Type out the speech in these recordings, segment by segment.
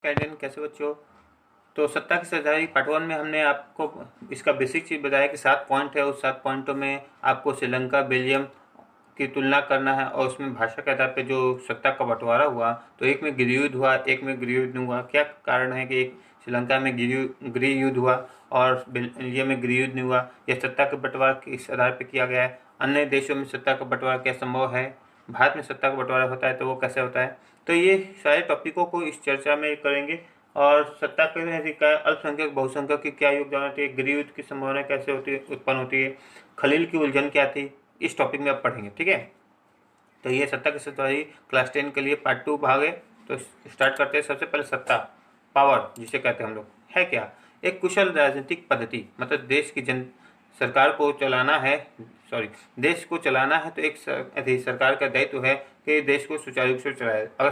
Caden कैसे बच्चों। तो सत्ता की सरदारी पार्ट 1 में हमने आपको इसका बेसिक चीज़ बताया कि 7 पॉइंट है। उस 7 पॉइंटों में आपको श्रीलंका बेल्जियम की तुलना करना है और उसमें भाषा के आधार पे जो सत्ता का बंटवारा हुआ, तो एक में गृह युद्ध हुआ, एक में गृह युद्ध नहीं हुआ। क्या कारण है कि एक श्रीलंका में गृह युद्ध हुआ और बेल्जियम में गृह युद्ध नहीं हुआ? यह सत्ता का बंटवारा किस आधार पर किया गया है? अन्य देशों में सत्ता का बंटवारा क्या संभव है? भारत में सत्ता का बंटवारा होता है तो वो कैसे होता है? तो ये सारे टॉपिकों को इस चर्चा में करेंगे। और सत्ता के अधिकार, अल्पसंख्यक बहुसंख्यक की क्या योगदान होती है, गृह युद्ध की संभावना कैसे होती है, उत्पन्न होती है, खलील की उलझन क्या थी, इस टॉपिक में आप पढ़ेंगे। ठीक है, तो ये सत्ता की सरदारी क्लास 10 के लिए पार्ट 2 भाग है। तो स्टार्ट करते हैं। सबसे पहले सत्ता, पावर जिसे कहते हैं हम लोग, है क्या? एक कुशल राजनीतिक पद्धति, मतलब देश की सरकार को चलाना है, देश को चलाना है तो एक सरकार का दायित्व है कि देश को सुचारू रूप से चलाए। अगर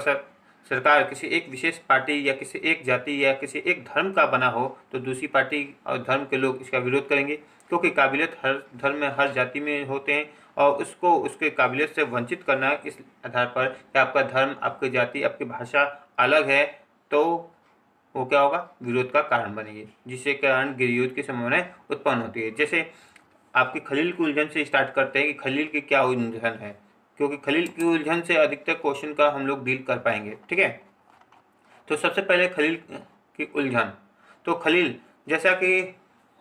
सरकार किसी एक विशेष पार्टी या किसी एक जाति या किसी एक धर्म का बना हो तो दूसरी पार्टी और धर्म के लोग इसका विरोध करेंगे, क्योंकि काबिलियत हर धर्म में हर जाति में होते हैं और उसको उसके काबिलियत से वंचित करना इस आधार पर कि आपका धर्म, आपकी जाति, आपकी भाषा अलग है, तो वो क्या होगा? विरोध का कारण बनेगी, जिससे कारण गृह युद्ध की संभावना उत्पन्न होती है। जैसे आपकी खलील की उलझन से स्टार्ट करते हैं कि खलील की क्या उलझन है, क्योंकि खलील की उलझन से अधिकतर क्वेश्चन का हम लोग डील कर पाएंगे। ठीक है, तो सबसे पहले खलील की उलझन। तो खलील, जैसा कि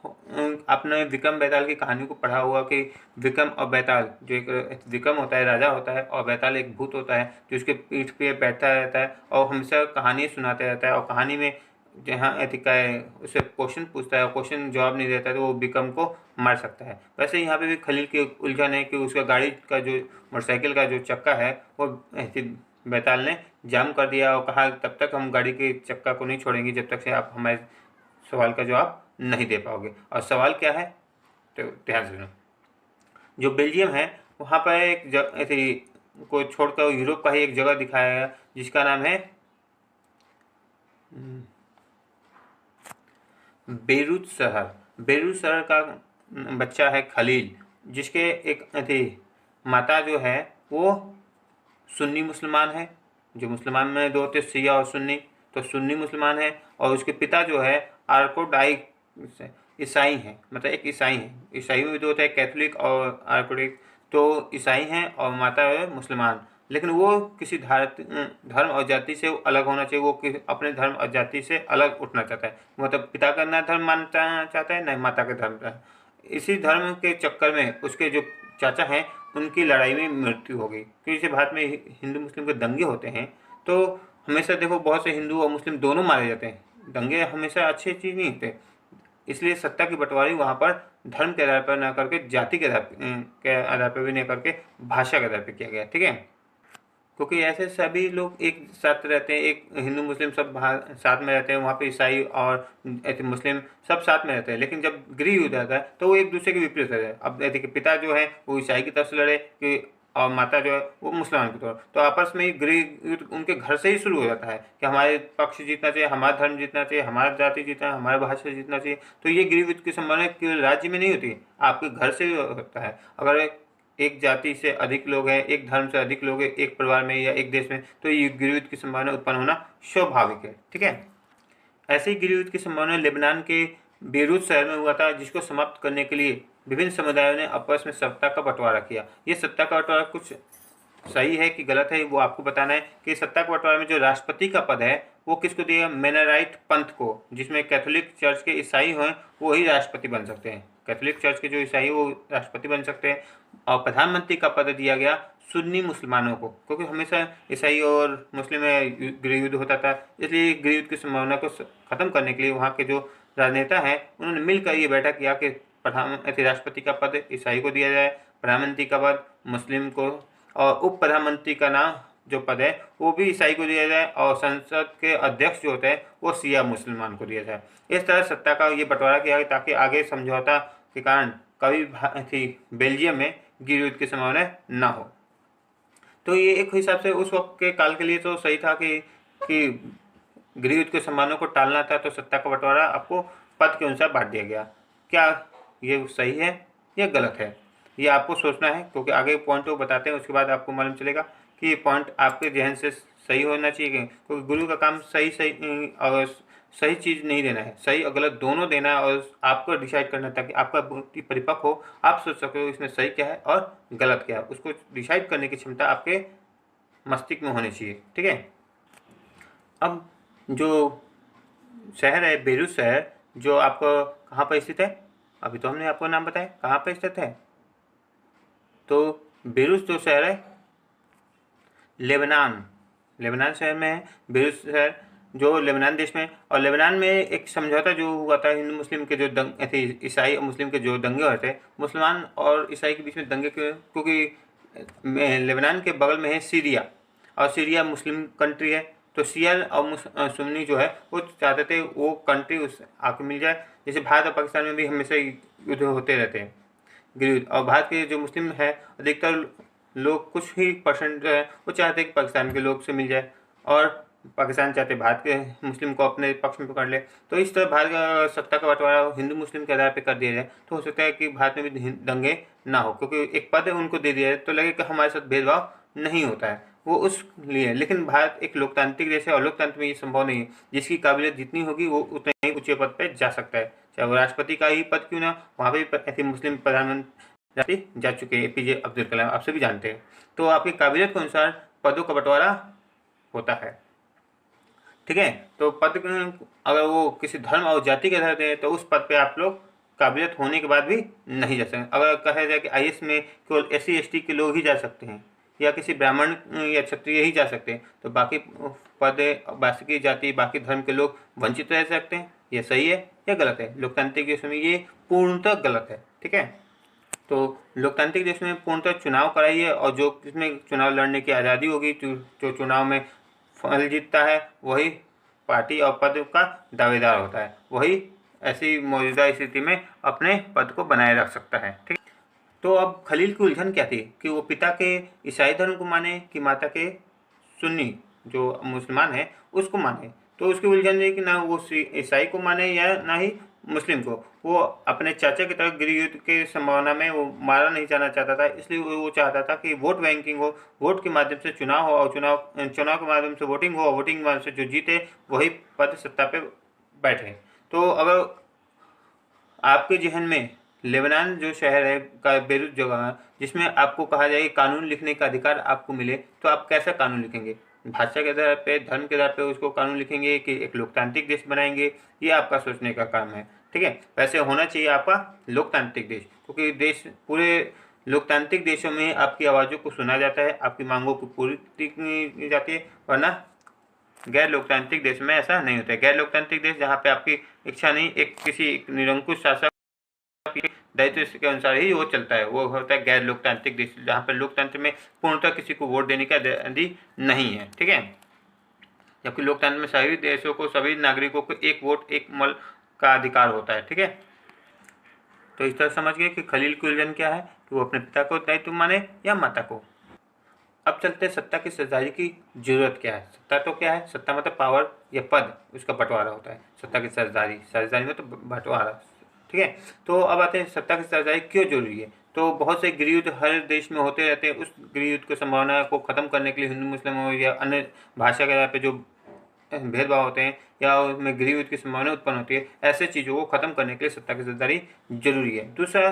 आपने विक्रम बेताल की कहानी को पढ़ा हुआ कि विक्रम और बेताल, जो एक विक्रम होता है राजा होता है और बेताल एक भूत होता है जो उसके पीठ पे बैठता रहता है और हमेशा कहानी सुनाते रहता है, और कहानी में जहाँ एथिका है उससे क्वेश्चन पूछता है और क्वेश्चन जवाब नहीं देता है तो वो विक्रम को मार सकता है। वैसे यहाँ पे भी खलील की उलझन है कि उसका गाड़ी का जो मोटरसाइकिल का जो चक्का है वो बेताल ने जाम कर दिया और कहा तब तक हम गाड़ी के चक्का को नहीं छोड़ेंगे जब तक से आप हमारे सवाल का जवाब नहीं दे पाओगे। और सवाल क्या है तो ध्यान से सुनो। जो बेल्जियम है वहाँ पर एक ऐसी को छोड़कर यूरोप का ही एक जगह दिखाया गया जिसका नाम है बेरूत शहर। बेरूत शहर का बच्चा है खलील, जिसके एक माता जो है वो सुन्नी मुसलमान है। जो मुसलमान में दो होते शिया और सुन्नी, तो सुन्नी मुसलमान है। और उसके पिता जो है आर्कोडाई ईसाई हैं, मतलब एक ईसाई है। ईसाई में भी दो होते हैं, कैथोलिक और आर्कोडिक। तो ईसाई हैं और माता है मुसलमान, लेकिन वो किसी धर्म और जाति से अलग होना चाहिए। वो अपने धर्म और जाति से अलग उठना चाहता है, मतलब पिता का ना धर्म मानना चाहता है न माता का धर्म का। इसी धर्म के चक्कर में उसके जो चाचा हैं उनकी लड़ाई में मृत्यु हो गई। क्योंकि जैसे भारत में हिंदू मुस्लिम के दंगे होते हैं तो हमेशा देखो बहुत से हिंदू और मुस्लिम दोनों मारे जाते हैं। दंगे हमेशा अच्छी चीज़ नहीं होते। इसलिए सत्ता की बंटवारी वहाँ पर धर्म के आधार पर ना करके, जाति के आधार पर भी नहीं करके, भाषा के आधार पर किया गया। ठीक है, क्योंकि ऐसे सभी लोग एक साथ रहते हैं, एक हिंदू मुस्लिम सब साथ में रहते हैं, वहाँ पे ईसाई और मुस्लिम सब साथ में रहते हैं। लेकिन जब गृह युद्ध आता है तो वो एक दूसरे के विपरीत रहते हैं। अब देखिए पिता जो है वो ईसाई की तरफ से लड़े कि और माता जो है वो मुसलमान की तरफ, तो आपस में ही गृह युद्ध उनके घर से ही शुरू हो जाता है कि हमारे पक्ष जीतना चाहिए, हमारा धर्म जीतना चाहिए, हमारा जाति जीतना, हमारा भाषा जीतना चाहिए। तो ये गृह युद्ध की संभावना केवल राज्य में नहीं होती, आपके घर से ही होता है। अगर एक जाति से अधिक लोग हैं, एक धर्म से अधिक लोग हैं एक परिवार में या एक देश में, तो ये गृह युद्ध की संभावना उत्पन्न होना स्वाभाविक है। ठीक है, ऐसे ही गृह युद्ध की संभावना लेबनान के बेरूत शहर में हुआ था, जिसको समाप्त करने के लिए विभिन्न समुदायों ने आपस में सत्ता का बंटवारा किया। ये सत्ता का बंटवारा कुछ सही है कि गलत है, वो आपको बताना है। कि सत्ता के बंटवारे में जो राष्ट्रपति का पद है वो किसको दिया? मेनाराइट पंथ को, जिसमें कैथोलिक चर्च के ईसाई हैं वो ही राष्ट्रपति बन सकते हैं। कैथोलिक चर्च के जो ईसाई वो राष्ट्रपति बन सकते हैं। और प्रधानमंत्री का पद दिया गया सुन्नी मुसलमानों को, क्योंकि हमेशा ईसाई और मुस्लिम में गृह युद्ध होता था। इसलिए गृह युद्ध की संभावना को खत्म करने के लिए वहाँ के जो राजनेता हैं उन्होंने मिलकर ये बैठक किया कि राष्ट्रपति का पद ईसाई को दिया जाए, प्रधानमंत्री का पद मुस्लिम को, और उप प्रधानमंत्री का नाम जो पद है वो भी ईसाई को दिया जाए, और संसद के अध्यक्ष जो होते हैं वो शिया मुसलमान को दिया जाए। इस तरह सत्ता का ये बंटवारा किया गया ताकि आगे समझौता के कारण कभी बेल्जियम में गृह युद्ध की संभावना ना हो। तो ये एक हिसाब से उस वक्त के काल के लिए तो सही था कि गृह युद्ध की संभावना को टालना था, तो सत्ता का बंटवारा आपको पद के अनुसार बांट दिया गया। क्या ये सही है या गलत है, ये आपको सोचना है, क्योंकि आगे पॉइंट वो बताते हैं, उसके बाद आपको मालूम चलेगा कि ये पॉइंट आपके जहन से सही होना चाहिए, क्योंकि गुरु का काम सही सही और सही चीज़ नहीं देना है, सही और गलत दोनों देना है और आपको डिसाइड करना है, ताकि आपका बुद्धि परिपक्व हो, आप सोच सको इसमें सही क्या है और गलत क्या है, उसको डिसाइड करने की क्षमता आपके मस्तिष्क में होनी चाहिए। ठीक है। अब जो शहर है बेरूत शहर, जो आपको कहाँ पर स्थित है, अभी तो हमने आपको नाम बताया कहाँ पर स्थित है। तो बेरूत जो शहर है लेबनान शहर में है। बेरूत शहर जो लेबनान देश में, और लेबनान में एक समझौता जो हुआ था हिंदू मुस्लिम के जो दंग थे, ईसाई और मुस्लिम के जो दंगे हुए थे, मुसलमान और ईसाई के बीच में दंगे के, क्योंकि लेबनान के बगल में है सीरिया, और सीरिया मुस्लिम कंट्री है, तो शिया और सुन्नी जो है वो चाहते थे वो कंट्री उस आके मिल जाए। जैसे भारत और पाकिस्तान में भी हमेशा युद्ध होते रहते हैं, गृहयुद्ध। और भारत के जो मुस्लिम है अधिकतर लोग, कुछ ही परसेंट जो है वो चाहते हैं कि पाकिस्तान के लोग से मिल जाए, और पाकिस्तान चाहते भारत के मुस्लिम को अपने पक्ष में पकड़ ले। तो इस तरह भारत का सत्ता का बंटवारा हिंदू मुस्लिम के आधार पर कर दिया जाए, तो हो सकता है कि भारत में भी दंगे ना हो, क्योंकि एक पद उनको दे दिया जाए तो लगे कि हमारे साथ भेदभाव नहीं होता है, वो उस लिए। लेकिन भारत एक लोकतांत्रिक देश है, और लोकतंत्र में ये संभव नहीं है। जिसकी काबिलियत जितनी होगी वो उतने ही ऊंचे पद पर जा सकता है, चाहे वो राष्ट्रपति का ही पद क्यों ना, वहाँ पे भी ऐसे मुस्लिम प्रधानमंत्री जा चुके हैं, एपीजे अब्दुल कलाम, आप सभी जानते हैं। तो आपकी काबिलियत के अनुसार पदों का बंटवारा होता है। ठीक है। तो पद अगर वो किसी धर्म और जाति के आधार पे है, तो उस पद पे आप लोग काबिलियत होने के बाद भी नहीं जा सकते। अगर कहा जाए कि आईएएस में केवल SC ST के लोग ही जा सकते हैं, या किसी ब्राह्मण या क्षत्रिय ही जा सकते हैं, तो बाकी पद, बाकी जाति, बाकी धर्म के लोग वंचित रह सकते हैं। यह सही है या गलत है? लोकतांत्रिक देश में ये पूर्णतः गलत है। ठीक है। तो लोकतांत्रिक देश में पूर्णतः चुनाव कराइए, और जो जिसमें चुनाव लड़ने की आज़ादी होगी, जो चुनाव में फल जीतता है वही पार्टी और पद का दावेदार होता है, वही ऐसी मौजूदा स्थिति में अपने पद को बनाए रख सकता है। ठीक। तो अब खलील की उलझन क्या थी कि वो पिता के ईसाई धर्म को माने कि माता के सुन्नी जो मुसलमान है उसको माने। तो उसकी उलझन है कि ना वो ईसाई को माने या ना ही मुस्लिम को। वो अपने चाचा की तरफ गृहयुद्ध के संभावना में वो मारा नहीं जाना चाहता था, इसलिए वो चाहता था कि वोट बैंकिंग हो, वोट के माध्यम से चुनाव हो, और चुनाव के माध्यम से वोटिंग हो, और वोटिंग के माध्यम से जो जीते वही पद सत्ता पे बैठे। तो अगर आपके जहन में लेबनान जो शहर है का बेरूत जगह है, जिसमें आपको कहा जाए कानून लिखने का अधिकार आपको मिले, तो आप कैसा कानून लिखेंगे? भाषा के आधार पे, धर्म के आधार पे उसको कानून लिखेंगे कि एक लोकतांत्रिक देश बनाएंगे? ये आपका सोचने का काम है। ठीक है। वैसे होना चाहिए आपका लोकतांत्रिक देश, क्योंकि देश पूरे लोकतांत्रिक देशों में आपकी आवाज़ों को सुना जाता है, आपकी मांगों को पूरी की जाती है, वरना गैर लोकतांत्रिक देश में ऐसा नहीं होता है। गैर लोकतांत्रिक देश जहाँ पे आपकी इच्छा नहीं, एक किसी निरंकुश शासक दायित्व के अनुसार ही वो चलता है, वो होता है गैर लोकतांत्रिक देश, जहाँ पर लोकतंत्र में पूर्णतः किसी को वोट देने का आज़ादी नहीं है। ठीक है। जबकि लोकतंत्र में सभी देशों को, सभी नागरिकों को एक वोट एक मल का अधिकार होता है। ठीक है। तो इस तरह समझ गए कि खलील की उलझन क्या है, कि वो अपने पिता को दायित्व माने या माता को। अब चलते हैं सत्ता की सरदारी की जरूरत क्या है। सत्ता तो क्या है? सत्ता मतलब पावर या पद, उसका बंटवारा होता है। सत्ता की सरदारी में तो बंटवारा। ठीक है। तो अब आते हैं सत्ता की सरदारी क्यों जरूरी है। तो बहुत से गृहयुद्ध हर देश में होते रहते हैं। उस गृहयुद्ध की संभावना को खत्म करने के लिए हिंदू मुस्लिम या अन्य भाषा के आधार पर जो भेदभाव होते हैं, या उसमें गृहयुद्ध की संभावना उत्पन्न होती है, ऐसे चीज़ों को खत्म करने के लिए सत्ता की सरदारी जरूरी है। दूसरा,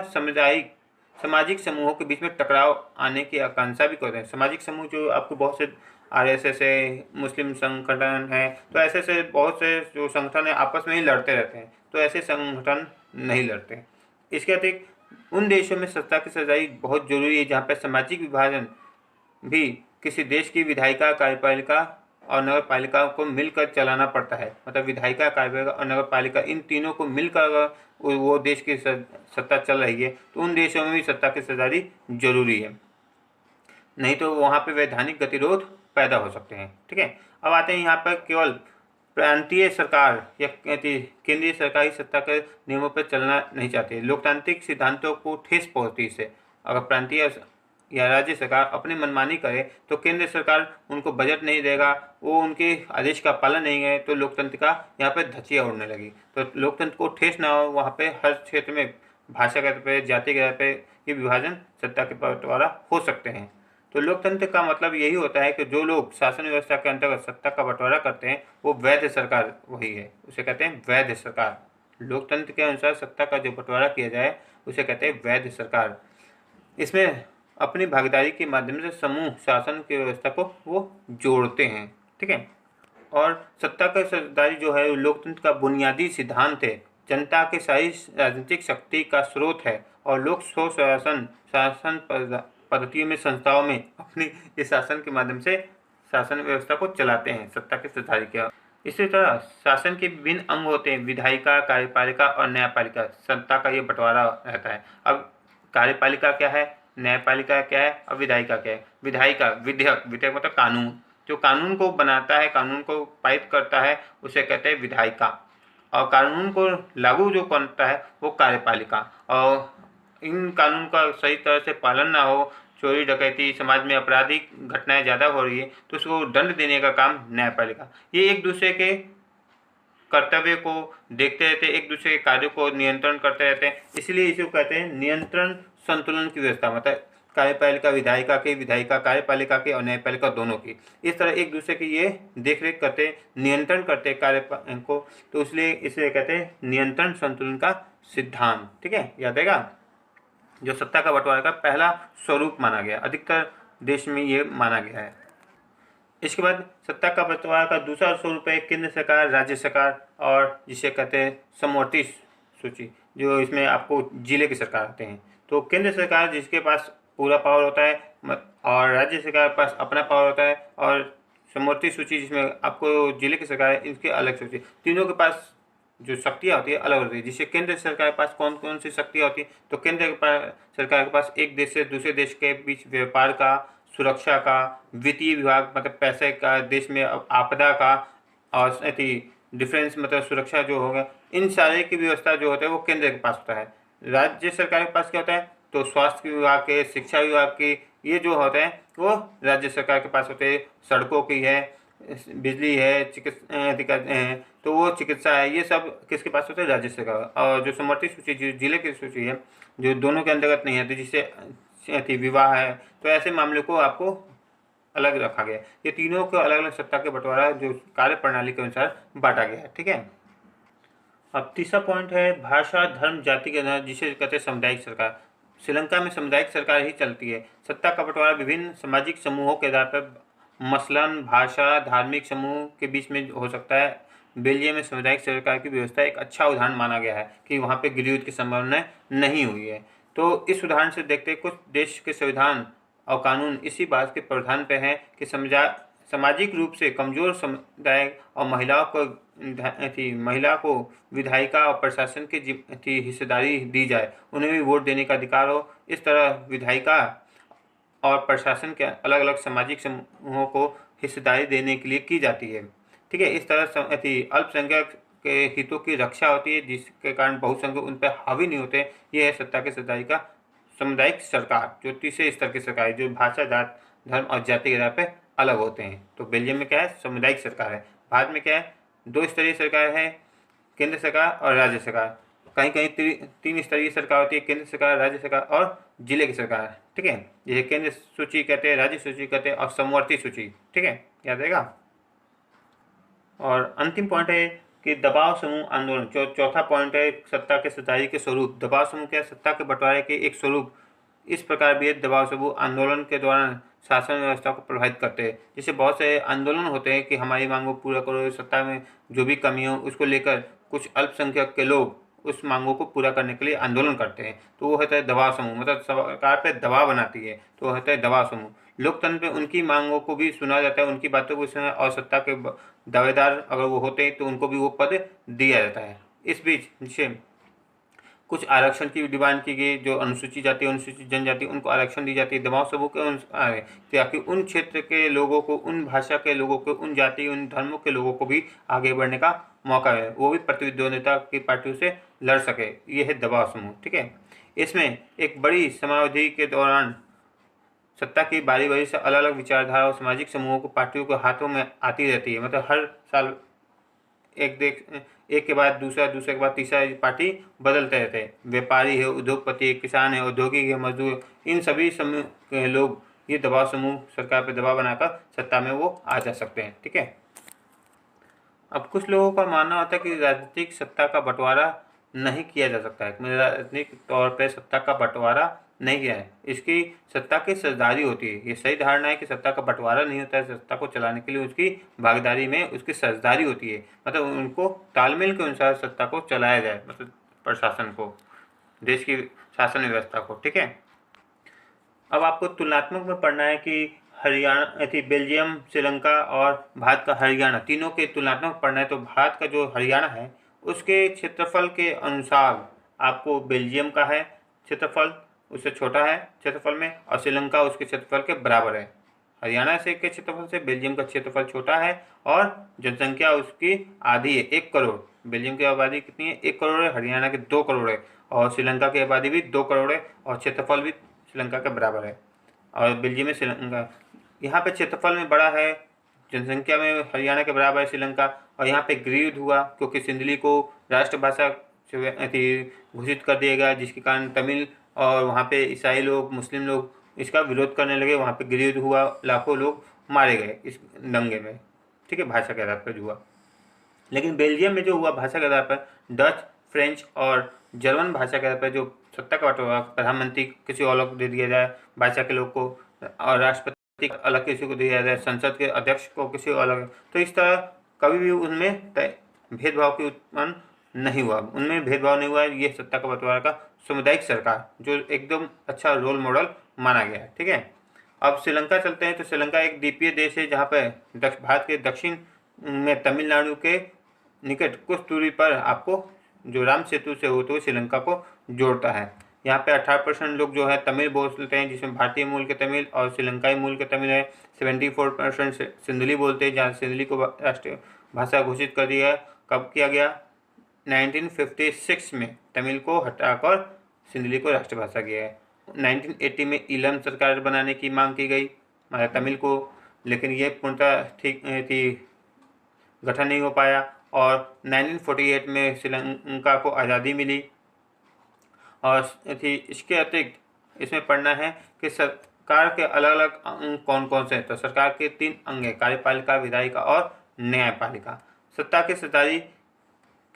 सामाजिक समूहों के बीच में टकराव आने की आकांक्षा भी करते हैं। सामाजिक समूह जो आपको बहुत से RSS है, मुस्लिम संगठन है, तो ऐसे से बहुत से जो संगठन है आपस में ही लड़ते रहते हैं, तो ऐसे संगठन नहीं लड़ते। इसके अतिरिक्त उन देशों में सत्ता की सरदारी बहुत जरूरी है जहाँ पर सामाजिक विभाजन भी किसी देश की विधायिका, कार्यपालिका और नगर पालिका को मिलकर चलाना पड़ता है। मतलब विधायिका, कार्यपालिका और नगर पालिका, इन तीनों को मिलकर अगर वो देश की सत्ता चल रही है, तो उन देशों में भी सत्ता की सरदारी जरूरी है, नहीं तो वहाँ पे वैधानिक गतिरोध पैदा हो सकते हैं। ठीक है। अब आते हैं यहाँ पर केवल प्रांतीय सरकार या केंद्रीय सरकारी सत्ता के नियमों पर चलना नहीं चाहती। लोकतांत्रिक सिद्धांतों को ठेस पहुँचती इससे। अगर प्रांतीय या राज्य सरकार अपनी मनमानी करे, तो केंद्र सरकार उनको बजट नहीं देगा, वो उनके आदेश का पालन नहीं है, तो लोकतंत्र का यहाँ पे धज्जियाँ उड़ने लगी। तो लोकतंत्र को ठेस ना हो, वहाँ पे हर क्षेत्र में भाषा के पे, जाति के पे ये विभाजन, सत्ता के बंटवारा हो सकते हैं। तो लोकतंत्र का मतलब यही होता है कि जो लोग शासन व्यवस्था के अंतर्गत सत्ता का बंटवारा करते हैं वो वैध सरकार वही है, उसे कहते हैं वैध सरकार। लोकतंत्र के अनुसार सत्ता का जो बंटवारा किया जाए उसे कहते हैं वैध सरकार। इसमें अपनी भागीदारी के माध्यम से समूह शासन की व्यवस्था को वो जोड़ते हैं, ठीक है। और सत्ता का सरदारी जो है लोकतंत्र का बुनियादी सिद्धांत है, जनता की सारी राजनीतिक शक्ति का स्रोत है और लोग स्व शासन शासन पद्धतियों में संस्थाओं में अपनी इस शासन के माध्यम से शासन व्यवस्था को चलाते हैं सत्ता के सरदारी के। इसी तरह शासन के विभिन्न अंग होते हैं, विधायिका, कार्यपालिका और न्यायपालिका। सत्ता का ये बंटवारा रहता है। अब कार्यपालिका क्या है, न्यायपालिका क्या है और विधायिका क्या है। विधायिका विधेयक, विधेयक मतलब कानून, जो कानून को बनाता है, कानून को पारित करता है उसे कहते हैं विधायिका। और कानून को लागू जो करता है वो कार्यपालिका। और इन कानून का सही तरह से पालन ना हो, चोरी डकैती, समाज में आपराधिक घटनाएं ज़्यादा हो रही है तो उसको दंड देने का काम न्यायपालिका। ये एक दूसरे के कर्तव्य को देखते रहते हैं, एक दूसरे के कार्यों को नियंत्रण करते रहते हैं, इसलिए इसे कहते हैं नियंत्रण संतुलन की व्यवस्था। मतलब कार्यपालिका विधायिका के, विधायिका कार्यपालिका के और न्यायपालिका दोनों की इस तरह एक दूसरे की ये देखरेख करते, नियंत्रण करते कार्य को, तो इसलिए इसे कहते हैं नियंत्रण संतुलन का सिद्धांत, ठीक है, याद रहेगा। जो सत्ता का बंटवारा का पहला स्वरूप माना गया, अधिकतर देश में ये माना गया है। इसके बाद सत्ता का बंटवारा का दूसरा स्वरूप है केंद्र सरकार, राज्य सरकार और जिसे कहते हैं समवर्ती सूची, जो इसमें आपको जिले की सरकार आते हैं। तो केंद्र सरकार जिसके पास पूरा पावर होता है और राज्य सरकार के पास अपना पावर होता है, और समवर्ती सूची जिसमें आपको जिले की सरकार है इनकी अलग सूची। तीनों के पास जो शक्तियाँ होती है अलग होती है। जिससे केंद्र सरकार के पास कौन कौन सी शक्तियाँ होती है, तो केंद्र सरकार के पास एक देश से दूसरे देश के बीच व्यापार का, सुरक्षा का, वित्तीय विभाग मतलब पैसे का, देश में आपदा का, और डिफेंस मतलब सुरक्षा जो होगा, इन सारे की व्यवस्था जो होता है वो केंद्र के पास होता है। राज्य सरकार के पास क्या होता है, तो स्वास्थ्य विभाग के, शिक्षा विभाग के, ये जो होते हैं वो राज्य सरकार के पास होते हैं। सड़कों की है, बिजली है, चिकित्सा तो वो चिकित्सा है, ये सब किसके पास होता है, राज्य सरकार। और जो समवर्ती सूची जो जिले की सूची है जो दोनों के अंतर्गत नहीं है, तो जिससे विवाह है, तो ऐसे मामले को आपको अलग रखा गया। ये तीनों को अलग अलग सत्ता के बंटवारा जो कार्य प्रणाली के अनुसार बांटा गया है, ठीक है। अब तीसरा पॉइंट है भाषा, धर्म, जाति के आधार, जिसे कहते हैं सामुदायिक सरकार। श्रीलंका में सामुदायिक सरकार ही चलती है। सत्ता का बंटवारा विभिन्न सामाजिक समूहों के आधार पर मसलन भाषा, धार्मिक समूह के बीच में हो सकता है। बेल्जियम में सामुदायिक सरकार की व्यवस्था एक अच्छा उदाहरण माना गया है कि वहाँ पे गृहयुद्ध की संभावना नहीं हुई है। तो इस उदाहरण से देखते कुछ देश के संविधान और कानून इसी बात के प्रावधान पे हैं कि सामाजिक रूप से कमजोर समुदाय और महिला को विधायिका और प्रशासन की हिस्सेदारी दी जाए, उन्हें भी वोट देने का अधिकार हो। इस तरह विधायिका और प्रशासन के अलग अलग सामाजिक समूहों को हिस्सेदारी देने के लिए की जाती है, ठीक है। इस तरह अल्पसंख्यक के हितों की रक्षा होती है, जिसके कारण बहुसंख्यक उन पर हावी नहीं होते। ये है सत्ता के सरदारी का सामुदायिक सरकार, जो तीसरे स्तर की सरकार है, जो भाषा, जात, धर्म और जाति के आधार पर अलग होते हैं। तो बेल्जियम में क्या है, सामुदायिक सरकार है। भारत में क्या है, दो स्तरीय सरकार है, केंद्र सरकार और राज्य सरकार। कहीं कहीं तीन स्तरीय सरकार होती है, केंद्र सरकार, राज्य सरकार और जिले की सरकार, ठीक है। जैसे केंद्र सूची कहते हैं, राज्य सूची कहते हैं और समवर्ती सूची, ठीक है, याद रहेगा। और अंतिम पॉइंट है कि दबाव समूह आंदोलन। चौथा पॉइंट है सत्ता के सरदारी के स्वरूप। दबाव समूह क्या, सत्ता के बंटवारे के एक स्वरूप इस प्रकार भी है। दबाव समूह आंदोलन के दौरान शासन व्यवस्था को प्रभावित करते हैं। जैसे बहुत से आंदोलन होते हैं कि हमारी मांगों पूरा करो, सत्ता में जो भी कमी हो उसको लेकर कुछ अल्पसंख्यक के लोग उस मांगों को पूरा करने के लिए आंदोलन करते हैं, तो वो होता है दबाव समूह। मतलब सरकार पे दबाव बनाती है तो वो होता है दबाव समूह। लोकतंत्र में उनकी मांगों को भी सुना जाता है, उनकी बातों को सुना, और सत्ता के दावेदार अगर वो होते हैं तो उनको भी वो पद दिया जाता है। इस बीच जैसे कुछ आरक्षण की डिमांड की गई, जो अनुसूचित जाति, अनुसूचित जनजाति, उनको आरक्षण दी जाती है दबाव समूह के अनुसार, ताकि उन क्षेत्र के लोगों को, उन भाषा के लोगों को, उन जाति, उन धर्मों के लोगों को भी आगे बढ़ने का मौका है, वो भी प्रतिद्वंदिता की पार्टियों से लड़ सके। ये है दबाव समूह, ठीक है। इसमें एक बड़ी समयावधि के दौरान सत्ता की बारी बारी से अलग अलग विचारधारा और सामाजिक समूहों को पार्टियों के हाथों में आती रहती है। मतलब हर साल एक के बाद दूसरा, दूसरे के बाद तीसरा पार्टी बदलते रहते हैं। व्यापारी है, उद्योगपति है, किसान है, औद्योगिक है, मजदूर, इन सभी समूह के लोग ये दबाव समूह सरकार पर दबाव बनाकर सत्ता में वो आ जा सकते हैं। ठीक है। अब कुछ लोगों का मानना होता है कि राजनीतिक सत्ता का बंटवारा नहीं किया जा सकता है, राजनीतिक तौर पर सत्ता का बंटवारा नहीं किया है, इसकी सत्ता की साझेदारी होती है। ये सही धारणा है कि सत्ता का बंटवारा नहीं होता है, सत्ता को चलाने के लिए उसकी भागीदारी में उसकी साझेदारी होती है, मतलब उनको तालमेल के अनुसार सत्ता को चलाया जाए, मतलब प्रशासन को, देश की शासन व्यवस्था को। ठीक है। अब आपको तुलनात्मक में पढ़ना है कि हरियाणा थी बेल्जियम, श्रीलंका और भारत का हरियाणा, तीनों के तुलनात्मक पढ़ना है। तो भारत का जो हरियाणा है उसके क्षेत्रफल के अनुसार आपको बेल्जियम का है क्षेत्रफल, उससे छोटा है क्षेत्रफल में, और श्रीलंका उसके क्षेत्रफल के बराबर है। हरियाणा से के क्षेत्रफल से बेल्जियम का क्षेत्रफल छोटा है और जनसंख्या उसकी आधी है, 1 करोड़। बेल्जियम की आबादी कितनी है? 1 करोड़ है। हरियाणा की 2 करोड़ है और श्रीलंका की आबादी भी 2 करोड़ है और क्षेत्रफल भी श्रीलंका के बराबर है। और बेल्जियम में श्रीलंका यहाँ पे क्षेत्रफल में बड़ा है, जनसंख्या में हरियाणा के बराबर है श्रीलंका। और यहाँ पे गृहयुद्ध हुआ क्योंकि सिंधली को राष्ट्रभाषा घोषित कर दिया गया, जिसके कारण तमिल और वहाँ पे ईसाई लोग, मुस्लिम लोग इसका विरोध करने लगे। वहाँ पे गृहयुद्ध हुआ, लाखों लोग मारे गए इस दंगे में। ठीक है, भाषा के आधार पर हुआ। लेकिन बेल्जियम में जो हुआ भाषा के आधार पर, डच, फ्रेंच और जर्मन भाषा के आधार पर जो सत्ता का बंटवारा, प्रधानमंत्री किसी और को दे दिया जाए भाषा के लोग को, और राष्ट्रपति अलग किसी को दिया जाए, संसद के अध्यक्ष को किसी अलग, तो इस तरह कभी भी उनमें भेदभाव की उत्पन्न नहीं हुआ, उनमें भेदभाव नहीं हुआ। ये सत्ता का बंटवारा का सामुदायिक सरकार जो एकदम अच्छा रोल मॉडल माना गया है। ठीक है। अब श्रीलंका चलते हैं। तो श्रीलंका एक द्वीपीय देश है जहाँ पर भारत के दक्षिण में तमिलनाडु के निकट कुछ दूरी पर आपको जो राम सेतु से होते हुए श्रीलंका को जोड़ता है। यहाँ पे 18% लोग जो है तमिल बोलते हैं, जिसमें भारतीय मूल के तमिल और श्रीलंकाई मूल के तमिल है। 74% सिंधली बोलते हैं, जहाँ सिंधली को राष्ट्रीय भाषा घोषित कर दिया है। कब किया गया? 1956 में तमिल को हटाकर सिंधली को राष्ट्रभाषा किया है। 1980 में ईलम सरकार बनाने की मांग की गई तमिल को, लेकिन ये पूर्णतः ठीक थी गठन नहीं हो पाया। और 1948 में श्रीलंका को आज़ादी मिली। और थी इसके अतिरिक्त इसमें पढ़ना है कि सरकार के अलग अलग अंग कौन कौन से हैं। तो सरकार के 3 अंग हैं, कार्यपालिका, विधायिका और न्यायपालिका। सत्ता की साझेदारी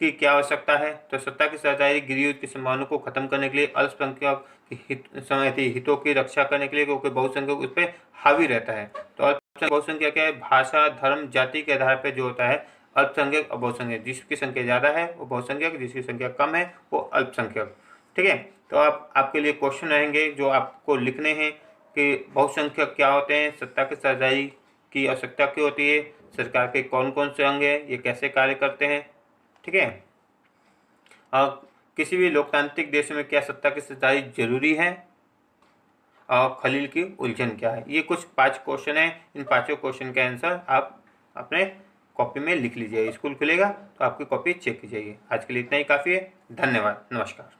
की क्या आवश्यकता है? तो सत्ता की साझेदारी गृहयुद्ध की संभावना को खत्म करने के लिए, अल्पसंख्यक हितों की रक्षा करने के लिए, क्योंकि बहुसंख्यक उस पर हावी रहता है। तो अल्पसंख्यक बहुसंख्यक क्या है? भाषा, धर्म, जाति के आधार पर जो होता है अल्पसंख्यक और बहुसंख्यक। जिसकी संख्या ज़्यादा है वो बहुसंख्यक, जिसकी संख्या कम है वो अल्पसंख्यक। ठीक है। तो आपके लिए क्वेश्चन रहेंगे जो आपको लिखने हैं कि बहुसंख्यक क्या होते हैं, सत्ता की साझेदारी की आवश्यकता क्यों होती है, सरकार के कौन कौन से अंग हैं, ये कैसे कार्य करते हैं। ठीक है। और किसी भी लोकतांत्रिक देश में क्या सत्ता की साझेदारी जरूरी है, और खलील की उलझन क्या है। ये कुछ 5 क्वेश्चन हैं। इन 5 क्वेश्चन के आंसर आप अपने कॉपी में लिख लीजिए। स्कूल खुलेगा तो आपकी कॉपी चेक कीजिए। आज के लिए इतना ही काफ़ी है। धन्यवाद। नमस्कार।